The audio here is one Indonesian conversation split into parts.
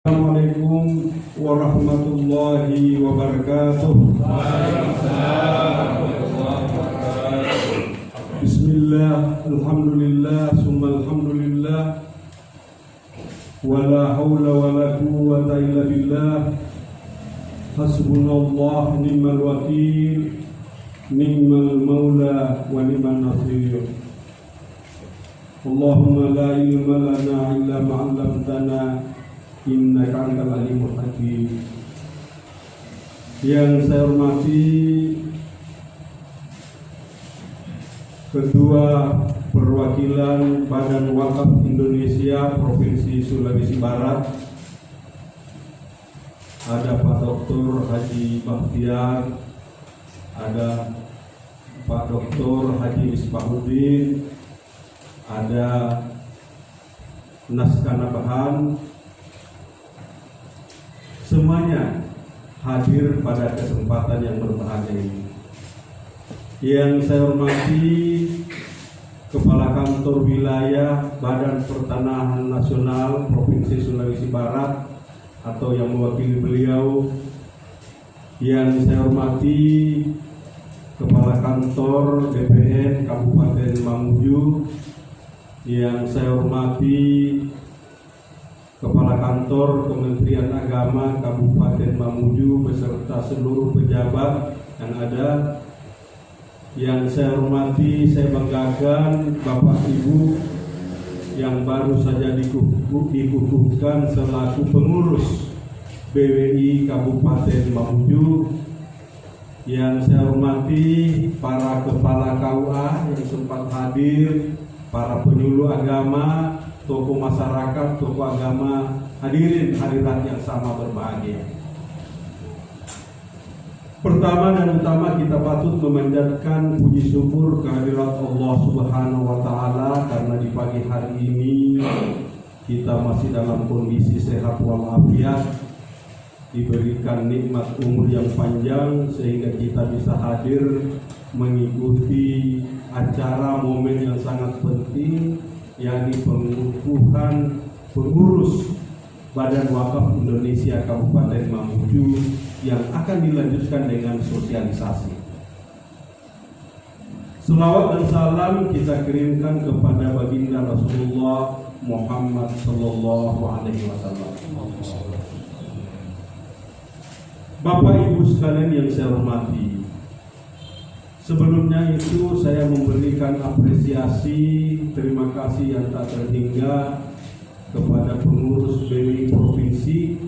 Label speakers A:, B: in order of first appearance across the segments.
A: Assalamualaikum warahmatullahi wabarakatuh. Bismillah, alhamdulillah, summa alhamdulillah, wala hawla wala quwwata illa billah. Hasbunallah ni'mal wakil, ni'mal maula wa ni'man nasir. Allahumma la ilma lana illa ma 'allamtana innaka antal alimul hakim. Yang saya hormati Ketua Perwakilan Badan Wakaf Indonesia Provinsi Sulawesi Barat, ada Pak Dr. Haji Bahtiar, ada Pak Dr. Haji Misbahuddin, ada Naskanabahan, semuanya hadir pada kesempatan yang berbahagia ini. Yang saya hormati Kepala Kantor Wilayah Badan Pertanahan Nasional Provinsi Sulawesi Barat atau yang mewakili beliau. Yang saya hormati Kepala Kantor BPN Kabupaten Mamuju. Yang saya hormati Kepala Kantor Kementerian Agama Kabupaten Mamuju beserta seluruh pejabat yang ada. Yang saya hormati, saya banggakan Bapak Ibu yang baru saja dikukuhkan selaku pengurus BWI Kabupaten Mamuju. Yang saya hormati para kepala KUA yang sempat hadir, para penyuluh agama, tokoh masyarakat, tokoh agama, hadirin hadirat yang sama berbahagia. Pertama dan utama kita patut memanjatkan puji syukur kehadirat Allah Subhanahu wa Ta'ala karena di pagi hari ini kita masih dalam kondisi sehat walafiat, diberikan nikmat umur yang panjang sehingga kita bisa hadir mengikuti acara momen yang sangat penting, yakni pengukuhan pengurus Badan Wakaf Indonesia Kabupaten Mamuju yang akan dilanjutkan dengan sosialisasi. Selawat dan salam kita kirimkan kepada baginda Rasulullah Muhammad Sallallahu Alaihi Wasallam. Bapak Ibu sekalian yang saya hormati, sebelumnya itu saya memberikan apresiasi, terima kasih yang tak terhingga kepada pengurus BWI Provinsi,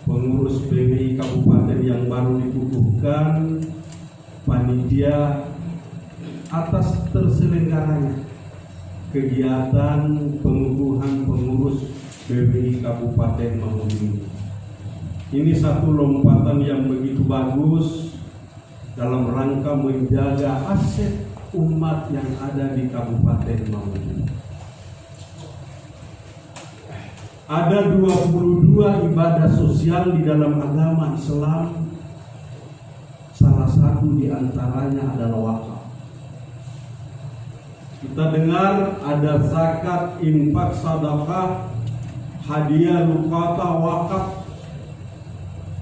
A: pengurus BWI Kabupaten yang baru dikukuhkan, panitia atas terselenggaranya kegiatan pengukuhan pengurus BWI Kabupaten Mamuju. Ini satu lompatan yang begitu bagus dalam rangka menjaga aset umat yang ada di Kabupaten Mamuju. Ada 22 ibadah sosial di dalam agama Islam. Salah satu di antaranya adalah wakaf. Kita dengar ada zakat, infak, sedekah, hadiah, lukata, wakaf,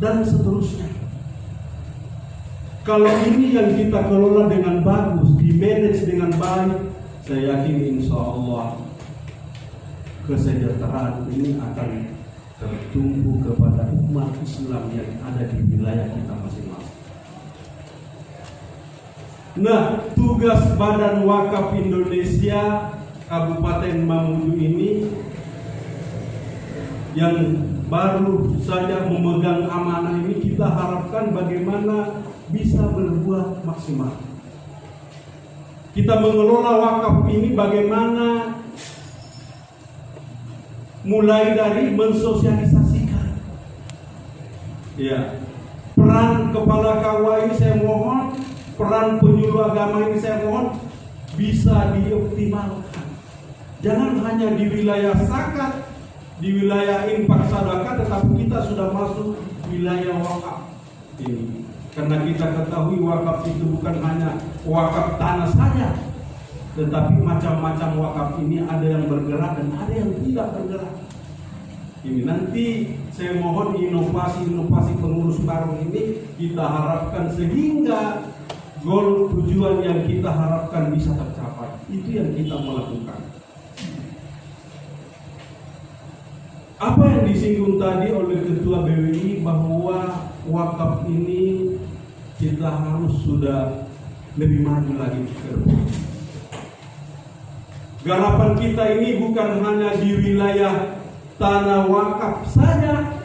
A: dan seterusnya. Kalau ini yang kita kelola dengan bagus, dimanage dengan baik, saya yakin insya Allah kesejahteraan ini akan tertumpu kepada umat Islam yang ada di wilayah kita masing-masing. Nah, tugas Badan Wakaf Indonesia Kabupaten Mamuju ini yang baru saja memegang amanah ini, kita harapkan bagaimana bisa berbuat maksimal. Kita mengelola wakaf ini bagaimana mulai dari mensosialisasikan. Ya, peran kepala KUA ini saya mohon, peran penyuluh agama ini saya mohon bisa dioptimalkan. Jangan hanya di wilayah zakat, di wilayah infak sedekah, tetapi kita sudah masuk wilayah wakaf ini. Karena kita ketahui wakaf itu bukan hanya wakaf tanah saja, tetapi macam-macam wakaf ini ada yang bergerak dan ada yang tidak bergerak. Ini nanti saya mohon inovasi pengurus baru ini kita harapkan sehingga goal tujuan yang kita harapkan bisa tercapai. Itu yang kita melakukan. Apa yang disinggung tadi oleh Ketua BWI bahwa wakaf ini kita harus sudah lebih maju lagi ke depan. Garapan kita ini bukan hanya di wilayah tanah wakaf saja,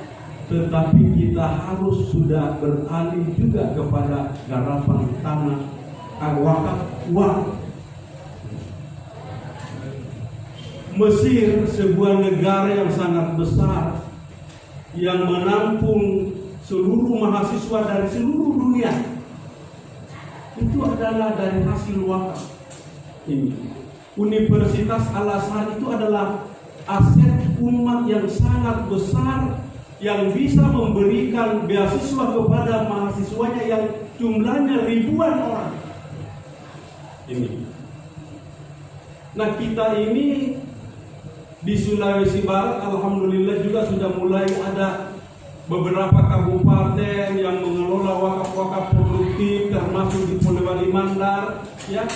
A: tetapi kita harus sudah beralih juga kepada garapan tanah wakaf. Mesir, sebuah negara yang sangat besar yang menampung seluruh mahasiswa dari seluruh dunia, itu adalah dari hasil wakaf ini. Universitas Al-Azhar itu adalah aset umat yang sangat besar yang bisa memberikan beasiswa kepada mahasiswanya yang jumlahnya ribuan orang. Ini. Nah, kita ini di Sulawesi Barat alhamdulillah juga sudah mulai ada beberapa kabupaten yang mengelola wakaf-wakaf produktif, termasuk di Polewali Mandar, ya.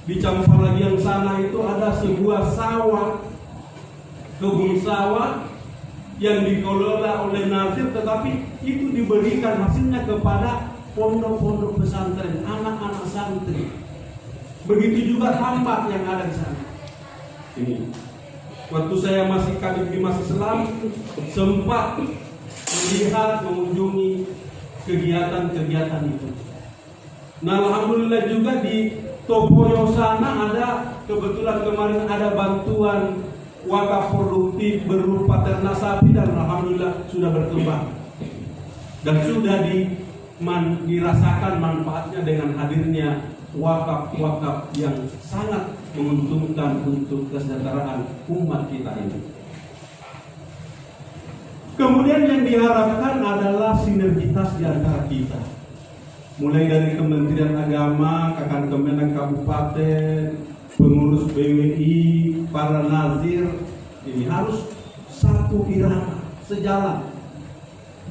A: Di Campalagian sana itu ada sebuah sawah, kebun sawah yang dikelola oleh Nazir, tetapi itu diberikan hasilnya kepada pondok-pondok pesantren, anak-anak santri. Begitu juga tambak yang ada di sana. Ini. Waktu saya masih kadif di Mas Islam, sempat melihat, mengunjungi kegiatan-kegiatan itu. Nah, alhamdulillah juga di Topoyo sana ada, kebetulan kemarin ada bantuan wakaf produktif berupa ternak sapi dan alhamdulillah sudah berkembang. Dan sudah dirasakan manfaatnya dengan hadirnya wakaf-wakaf yang sangat menguntungkan untuk kesejahteraan umat kita ini. Kemudian yang diharapkan adalah sinergitas di antara kita, mulai dari Kementerian Agama, Kakak Kemenak Kabupaten, pengurus BWI, para nazir, ini harus satu irama, sejalan.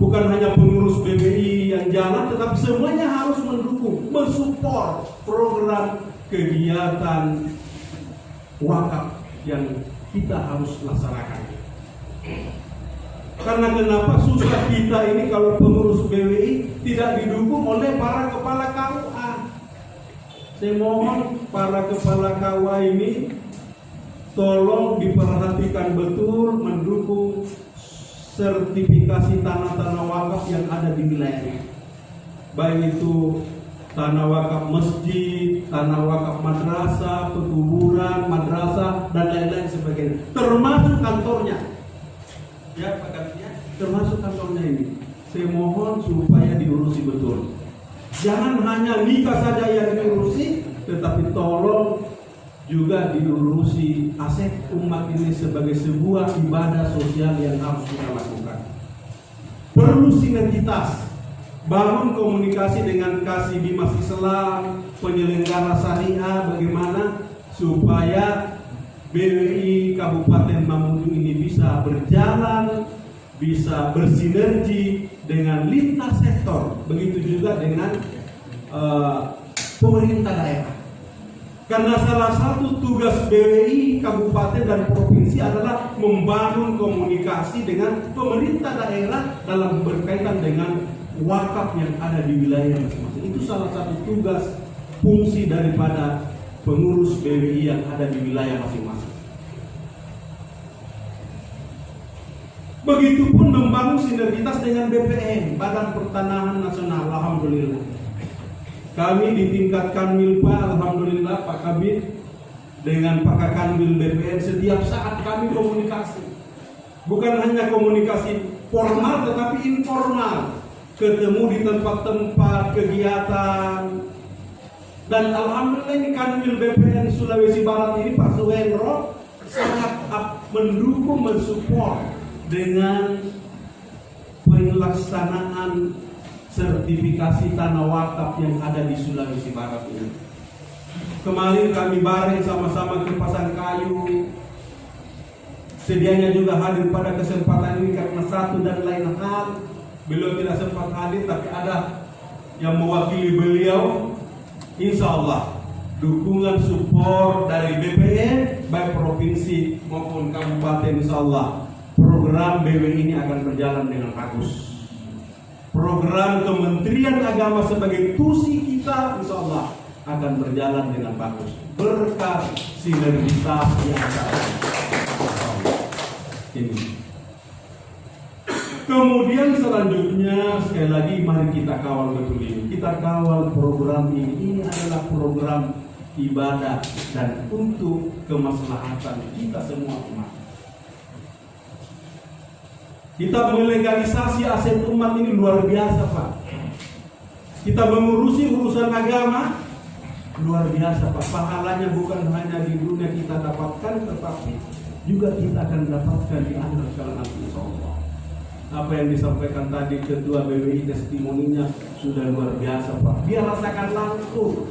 A: Bukan hanya pengurus BWI yang jalan, tetapi semuanya harus mendukung, mensupport program kegiatan wakaf yang kita harus laksanakan. Karena kenapa susah kita ini kalau pengurus BWI tidak didukung oleh para kepala KUA. Saya mohon para kepala KUA ini tolong diperhatikan betul, mendukung sertifikasi tanah-tanah wakaf yang ada di wilayah ini. Baik itu tanah wakaf masjid, tanah wakaf madrasah, pekuburan, madrasah, dan lain-lain sebagainya. Termasuk kantornya. Ya, Pak Kadipnya, termasuk kantornya ini. Saya mohon supaya diurusi betul. Jangan hanya nikah saja yang diurusi, tetapi tolong juga diurusi aset umat ini sebagai sebuah ibadah sosial yang harus kita lakukan. Perlu sinergitas, bangun komunikasi dengan Kasih Bimas Islam, penyelenggara syariah, bagaimana supaya BWI Kabupaten Mamuju ini bisa berjalan, bisa bersinergi dengan lintas sektor, begitu juga dengan pemerintah daerah. Karena salah satu tugas BWI Kabupaten dan Provinsi adalah membangun komunikasi dengan pemerintah daerah dalam berkaitan dengan wakaf yang ada di wilayah masing-masing. Itu salah satu tugas fungsi daripada pengurus BWI yang ada di wilayah masing-masing. Begitupun membangun sinergitas dengan BPN, Badan Pertanahan Nasional. Alhamdulillah. Kami di tingkat Kanwilpa, alhamdulillah Pak Kabid dengan Pak Kanwil BPN setiap saat kami komunikasi. Bukan hanya komunikasi formal tetapi informal. Ketemu di tempat-tempat kegiatan. Dan alhamdulillah ini Kanwil BPN Sulawesi Barat ini Pak Suhendro sangat mendukung, mensupport dengan pelaksanaan sertifikasi tanah wakaf yang ada di Sulawesi Barat ini. Kemarin kami bareng sama-sama ke Pasangkayu, sedianya juga hadir pada kesempatan ini karena satu dan lain hal beliau tidak sempat hadir, tapi ada yang mewakili beliau. Insya Allah dukungan support dari BPN baik provinsi maupun kabupaten, insya Allah program BW ini akan berjalan dengan bagus. Program Kementerian Agama sebagai tusi kita, insya Allah akan berjalan dengan bagus berkat sinergitas yang ada. Ini. Kemudian selanjutnya sekali lagi mari kita kawal betul ini. Kita kawal program ini. Ini adalah program ibadah dan untuk kemaslahatan kita semua umat. Kita melegalisasi aset umat ini luar biasa, Pak. Kita mengurusi urusan agama luar biasa, Pak. Pahalanya bukan hanya di dunia kita dapatkan, tetapi juga kita akan dapatkan di akhirat kelak insyaallah. Apa yang disampaikan tadi Ketua BWI testimoninya sudah luar biasa, Pak. Dia rasakan langsung,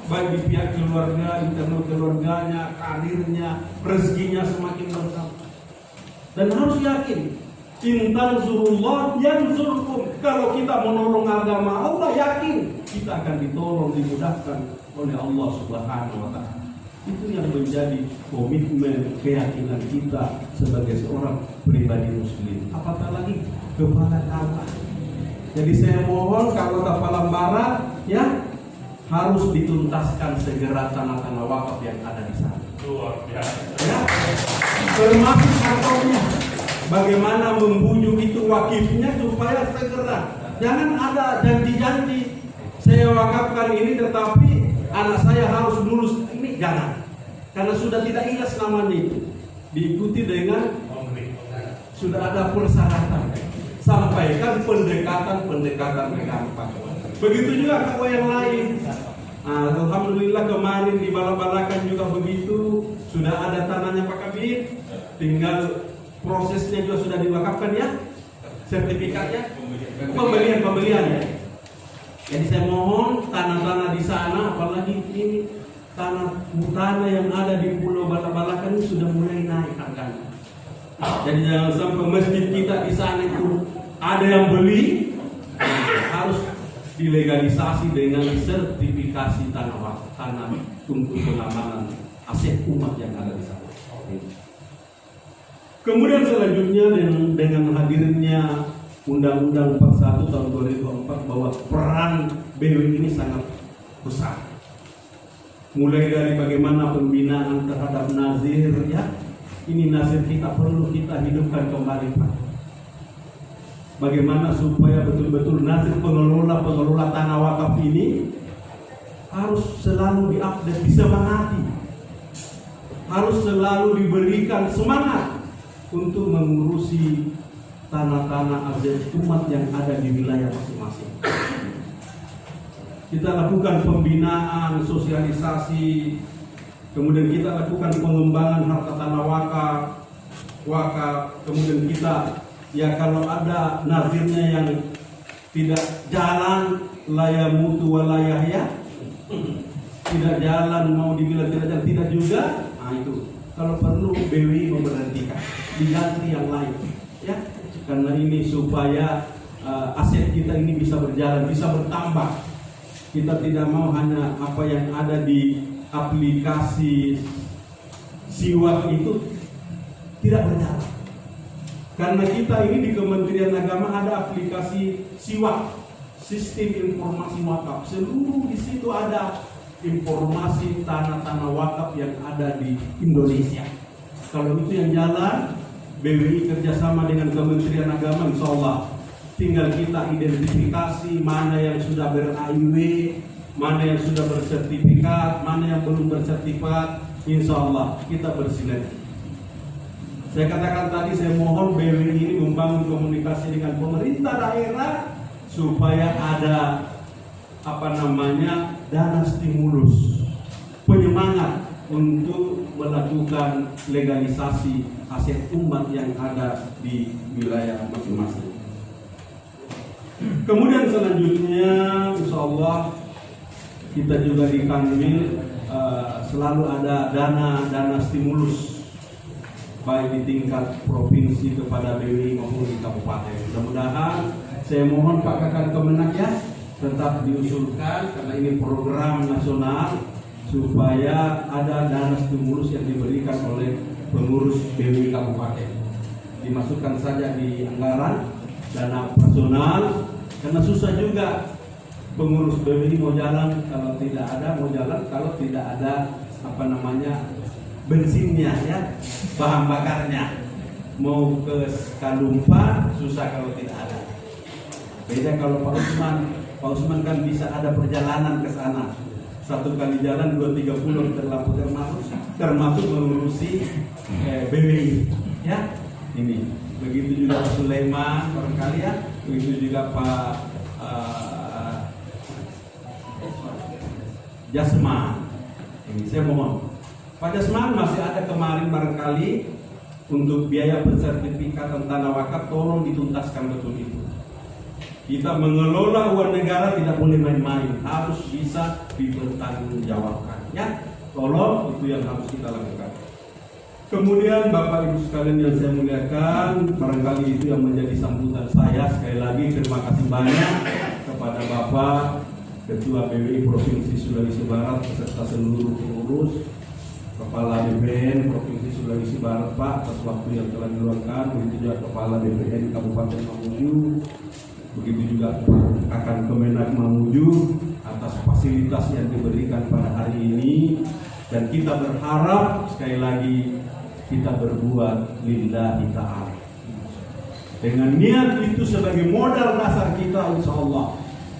A: baik di pihak keluarga, internal keluarganya, karirnya, rezekinya semakin bertambah. Dan harus yakin, in tansurullah yansurkum. Kalau kita menolong agama Allah, yakin kita akan ditolong, dimudahkan oleh Allah Subhanahu wa taala. Itu yang menjadi komitmen keyakinan kita sebagai seorang pribadi muslim. Apatah lagi kepada Allah. Jadi saya mohon kalau Palang Barat ya harus dituntaskan segera tanah-tanah wakaf yang ada di sana. Luar biasa. Ya, termasuk hartanya. Bagaimana membujuk itu wakifnya supaya segera. Jangan ada janji-janji saya wakafkan ini tetapi anak saya harus lulus, ini jangan, karena sudah tidak ikhlas namanya itu. Diikuti dengan sudah ada persyaratan, sampaikan pendekatan mereka. Begitu juga kakak yang lain. Alhamdulillah kemarin di Balak-Balakan juga begitu, sudah ada tanahnya Pak Kabir, tinggal prosesnya juga sudah diwakafkan ya, sertifikatnya, pembelian ya. Jadi saya mohon tanah-tanah di sana, apalagi ini tanah yang ada di Pulau Balak-Balakan ini sudah mulai naik harganya. Jadi jangan sampai masjid kita di sana itu ada yang beli, harus dilegalisasi dengan sertifikasi tanah untuk pengamanan aset umat yang ada di sana. Kemudian selanjutnya dengan hadirnya Undang-Undang 41 tahun 2004 bahwa peran BW ini sangat besar. Mulai dari bagaimana pembinaan terhadap nazir ya. Ini nazir kita perlu kita hidupkan kembali, Pak. Bagaimana supaya betul-betul nazir pengelola tanah wakaf ini harus selalu diupdate, disemangati. Harus selalu diberikan semangat untuk mengurusi tanah-tanah aset umat yang ada di wilayah masing-masing. Kita lakukan pembinaan, sosialisasi, kemudian kita lakukan pengembangan harta tanah wakaf, kemudian kita ya kalau ada nazirnya yang tidak jalan layak mutu walayah ya, tidak jalan mau dibilang tidak jalan tidak juga, nah itu kalau perlu BWI memberhentikan, diganti yang lain ya. Karena ini supaya aset kita ini bisa berjalan, bisa bertambah. Kita tidak mau hanya apa yang ada di aplikasi siwak itu tidak berjalan. Karena kita ini di Kementerian Agama ada aplikasi siwak, sistem informasi wakaf. Seluruh di situ ada informasi tanah-tanah wakaf yang ada di Indonesia. Kalau itu yang jalan, BWI kerjasama dengan Kementerian Agama, insya Allah tinggal kita identifikasi mana yang sudah ber-AIW, mana yang sudah bersertifikat, mana yang belum bersertifikat. Insya Allah kita bersinergi. Saya katakan tadi, saya mohon BWI ini membangun komunikasi dengan pemerintah daerah supaya ada dana stimulus, penyemangat untuk melakukan legalisasi aset umat yang ada di wilayah masing-masing. Kemudian selanjutnya, insya Allah kita juga di Kanwil selalu ada dana stimulus baik di tingkat provinsi kepada BWI maupun di kabupaten. Mudah-mudahan saya mohon Pak Kakak Kemenak ya tetap diusulkan karena ini program nasional supaya ada dana stimulus yang diberikan oleh pengurus BWI kabupaten. Dimasukkan saja di anggaran dana operasional karena susah juga pengurus BWI mau jalan kalau tidak ada, mau jalan kalau tidak ada bensinnya ya, bahan bakarnya. Mau ke Kalumpa susah kalau tidak ada. Beda kalau Pak Usman kan bisa ada perjalanan ke sana. Satu kali jalan 2-3 pulau termasuk mengurusi BWI ya. Ini begitu juga Pak Sulaiman barangkali ya, begitu juga Pak Jasman. Ini saya mohon Pak Jasman masih ada kemarin barangkali untuk biaya pensertifikatan tanah wakaf, tolong dituntaskan betul itu. Kita mengelola uang negara tidak boleh main-main, harus bisa dipertanggungjawabkan ya. Tolong itu yang harus kita lakukan. Kemudian Bapak Ibu sekalian yang saya muliakan, barangkali itu yang menjadi sambutan saya. Sekali lagi terima kasih banyak kepada Bapak Ketua BWI Provinsi Sulawesi Barat beserta seluruh pengurus, Kepala BPN Provinsi Sulawesi Barat Pak atas waktu yang telah diluangkan, begitu juga Kepala BPN Kabupaten Mamuju, begitu juga Pak Akan Kemenak Mamuju atas fasilitas yang diberikan pada hari ini. Dan kita berharap sekali lagi kita berbuat lillahi ta'ala dengan niat itu sebagai modal dasar kita, insya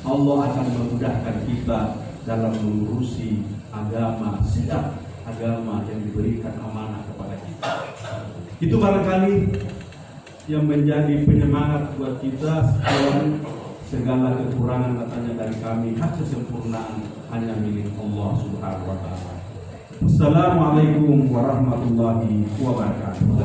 A: Allah akan memudahkan kita dalam mengurusi agama, setiap agama yang diberikan amanah kepada kita. Itu barangkali yang menjadi penyemangat buat kita. Sekian, segala kekurangan katanya dari kami, hak kesempurnaan hanya milik Allah Subhanahu wa Ta'ala. Assalamualaikum warahmatullahi wabarakatuh.